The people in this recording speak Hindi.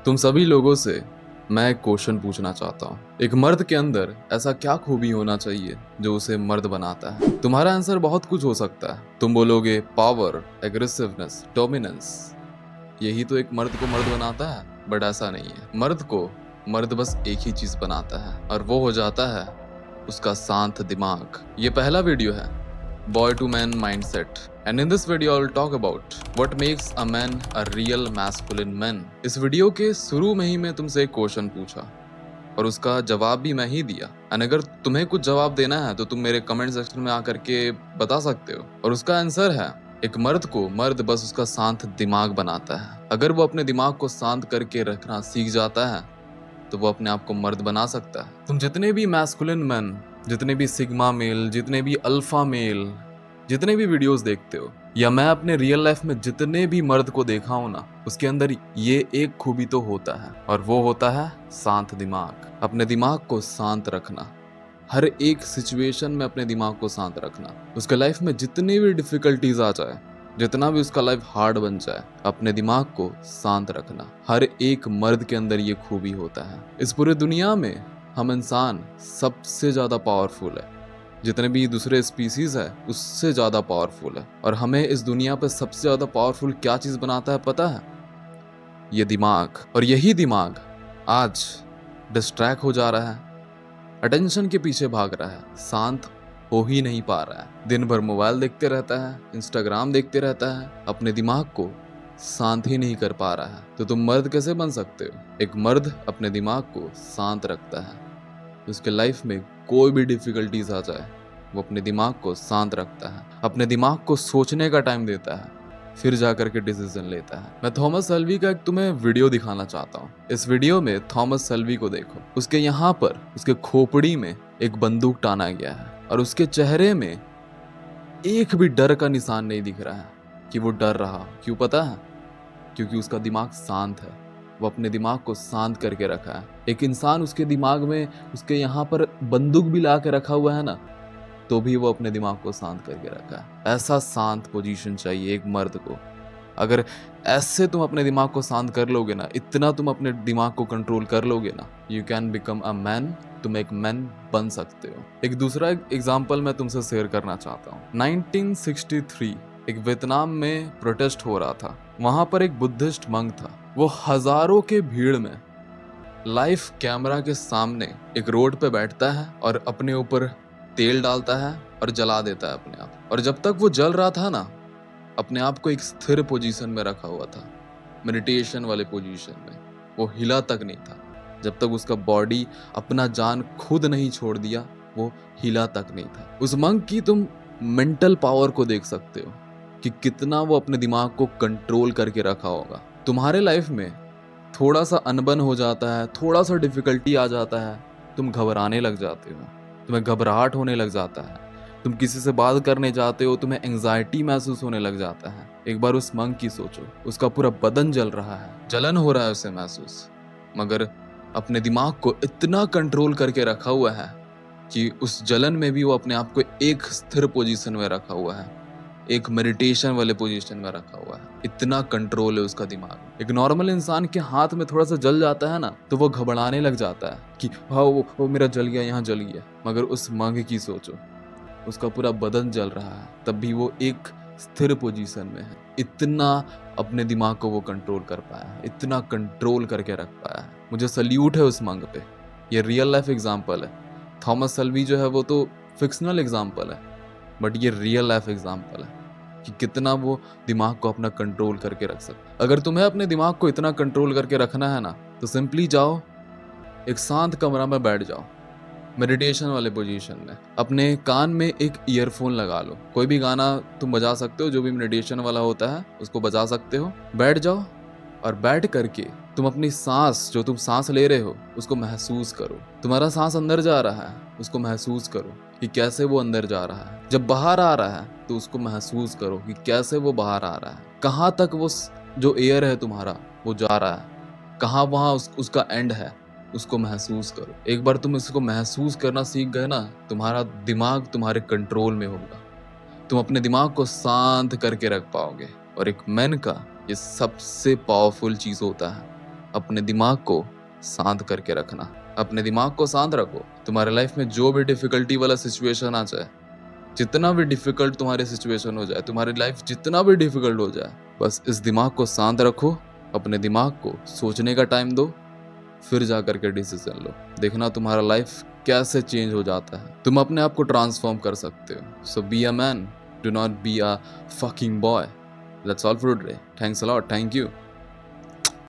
तुम सभी लोगों से मैं एक क्वेश्चन पूछना चाहता हूँ। एक मर्द के अंदर ऐसा क्या खूबी होना चाहिए जो उसे मर्द बनाता है? तुम्हारा आंसर बहुत कुछ हो सकता है। तुम बोलोगे पावर, एग्रेसिवनेस, डोमिनेंस। यही तो एक मर्द को मर्द बनाता है। बट ऐसा नहीं है। मर्द को मर्द बस एक ही चीज बनाता है और वो हो जाता है उसका शांत दिमाग। ये पहला वीडियो है Boy to Man Mindset. And in this video I'll talk about what makes a man a real masculine man. इस वीडियो के शुरू में ही मैं तुमसे एक क्वेश्चन पूछा और उसका जवाब भी मैं ही दिया। और अगर तुम्हें कुछ जवाब देना है तो तुम मेरे कमेंट सेक्शन में आकर के बता सकते हो। और उसका आंसर है, एक मर्द को मर्द बस उसका शांत दिमाग बनाता है। अगर वो अपने दिमाग को शांत करके रखना सीख जाता है तो वो अपने आप को मर्द बना सकता है। तुम जितने भी मैस्कुलिन मैन, जितने भी सिग्मा मेल, जितने भी अल्फा मेल, जितने भी वीडियोस देखते हो, या मैं अपने रियल लाइफ में जितने भी मर्द को देखा हूं ना, उसके अंदर ये एक खूबी तो होता है और वो होता है शांत दिमाग। अपने दिमाग को शांत रखना, हर एक सिचुएशन में अपने दिमाग को शांत रखना। उसके लाइफ में जितनी भी डिफिकल्टीज आ जाए, जितना भी उसका लाइफ हार्ड बन जाए, अपने दिमाग को शांत रखना। हर एक मर्द के अंदर ये खूबी होता है। इस पूरे दुनिया में हम इंसान सबसे ज्यादा पावरफुल है। जितने भी दूसरे स्पीसीज है उससे ज्यादा पावरफुल है। और हमें इस दुनिया पे सबसे ज्यादा पावरफुल क्या चीज बनाता है पता है? ये दिमाग। और यही दिमाग आज डिस्ट्रैक्ट हो जा रहा है, अटेंशन के पीछे भाग रहा है, शांत हो ही नहीं पा रहा है। दिन भर मोबाइल देखते रहता है, इंस्टाग्राम देखते रहता है, अपने दिमाग को शांत ही नहीं कर पा रहा है। तो तुम मर्द कैसे बन सकते हो? एक मर्द अपने दिमाग को शांत रखता है। उसके लाइफ में कोई भी डिफिकल्टीज आ जाए, वो अपने दिमाग को शांत रखता है, अपने दिमाग को सोचने का टाइम देता है, फिर जाकर के डिसीजन लेता है। मैं थॉमस सेल्वी का एक तुम्हें वीडियो दिखाना चाहता हूँ। इस वीडियो में थॉमस सेल्वी को देखो। उसके यहाँ पर उसके खोपड़ी में एक बंदूक टाना गया है और उसके चेहरे में एक भी डर का निशान नहीं दिख रहा है कि वो डर रहा। क्यों पता है? क्योंकि उसका दिमाग शांत है। वो अपने दिमाग को शांत करके रखा है। एक इंसान उसके दिमाग में उसके यहाँ पर बंदूक भी ला के रखा हुआ है ना, तो भी वो अपने दिमाग को शांत करके रखा है। ऐसा शांत पोजीशन चाहिए एक मर्द को। अगर ऐसे तुम अपने दिमाग को शांत कर लोगे ना, इतना तुम अपने दिमाग को कंट्रोल कर लोगे ना, you can become a man. तुम एक मैन बन सकते हो। एक दूसरा एग्जाम्पल मैं तुमसे शेयर करना चाहता हूँ। 1963 एक वियतनाम में प्रोटेस्ट हो रहा था। वहां पर एक बुद्धिस्ट मंक था। वो हजारों के भीड़ में लाइव कैमरा के सामने एक रोड पे बैठता है और अपने ऊपर तेल डालता है और जला देता है अपने आप। और जब तक वो जल रहा था ना, अपने आप को एक स्थिर पोजीशन में रखा हुआ था, मेडिटेशन वाले पोजीशन में। वो हिला तक नहीं था। जब तक उसका बॉडी अपना जान खुद नहीं छोड़ दिया, वो हिला तक नहीं था। उस मंक की तुम मेंटल पावर को देख सकते हो कि कितना वो अपने दिमाग को कंट्रोल करके रखा होगा। तुम्हारे लाइफ में थोड़ा सा अनबन हो जाता है, थोड़ा सा डिफिकल्टी आ जाता है, तुम घबराने लग जाते हो, तुम्हें घबराहट होने लग जाता है। तुम किसी से बात करने जाते हो, तुम्हें एंजाइटी महसूस होने लग जाता है। एक बार उस मंक की सोचो, उसका पूरा बदन जल रहा है, जलन हो रहा है उसे महसूस, मगर अपने दिमाग को इतना कंट्रोल करके रखा हुआ है कि उस जलन में भी वो अपने आप को एक स्थिर पोजीशन में रखा हुआ है, एक मेडिटेशन वाले पोजीशन में रखा हुआ है। इतना कंट्रोल है उसका दिमाग। एक नॉर्मल इंसान के हाथ में थोड़ा सा जल जाता है ना, तो वो घबराने लग जाता है कि हाँ वो मेरा जल गया, यहाँ जल गया। मगर उस मंक की सोचो, उसका पूरा बदन जल रहा है, तब भी वो एक स्थिर पोजीशन में है। इतना अपने दिमाग को वो कंट्रोल कर पाया है, इतना कंट्रोल करके रख पाया है। मुझे सल्यूट है उस मंक पे। ये रियल लाइफ एग्जाम्पल है। थॉमस सेल्वी जो है वो तो फिक्शनल एग्जाम्पल है, बट ये रियल लाइफ एग्जाम्पल है कि कितना वो दिमाग को अपना कंट्रोल करके रख सकता। अगर तुम्हें अपने दिमाग को इतना कंट्रोल करके रखना है ना, तो सिंपली जाओ, एक शांत कमरा में बैठ जाओ, मेडिटेशन वाले पोजीशन में। अपने कान में एक ईयरफोन लगा लो, कोई भी गाना तुम बजा सकते हो, जो भी मेडिटेशन वाला होता है उसको बजा सकते हो। बैठ जाओ और बैठ करके तुम अपनी सांस, जो तुम सांस ले रहे हो उसको महसूस करो। तुम्हारा सांस अंदर जा रहा है, उसको महसूस करो कि कैसे वो अंदर जा रहा है। जब बाहर आ रहा है तो उसको महसूस करो कि कैसे वो बाहर आ रहा है। कहाँ तक वो जो एयर है तुम्हारा वो जा रहा है, कहाँ वहाँ उसका एंड है, उसको महसूस करो। एक बार तुम इसको महसूस करना सीख गए ना, तुम्हारा दिमाग तुम्हारे कंट्रोल में होगा। तुम अपने दिमाग को शांत करके रख पाओगे। और एक मैन का ये सबसे पावरफुल चीज होता है, अपने दिमाग को शांत करके रखना। अपने दिमाग को शांत रखो। तुम्हारे लाइफ में जो भी डिफिकल्टी वाला सिचुएशन आ जाए, जितना भी डिफिकल्ट तुम्हारी सिचुएशन हो जाए, तुम्हारी लाइफ जितना भी डिफिकल्ट हो जाए, बस इस दिमाग को शांत रखो, अपने दिमाग को सोचने का टाइम दो, फिर जा करके डिसीजन लो। देखना तुम्हारा लाइफ कैसे चेंज हो जाता है। तुम अपने आप को ट्रांसफॉर्म कर सकते हो। So be a man, do not be a fucking boy. That's all for today. Thanks a lot. Thank you.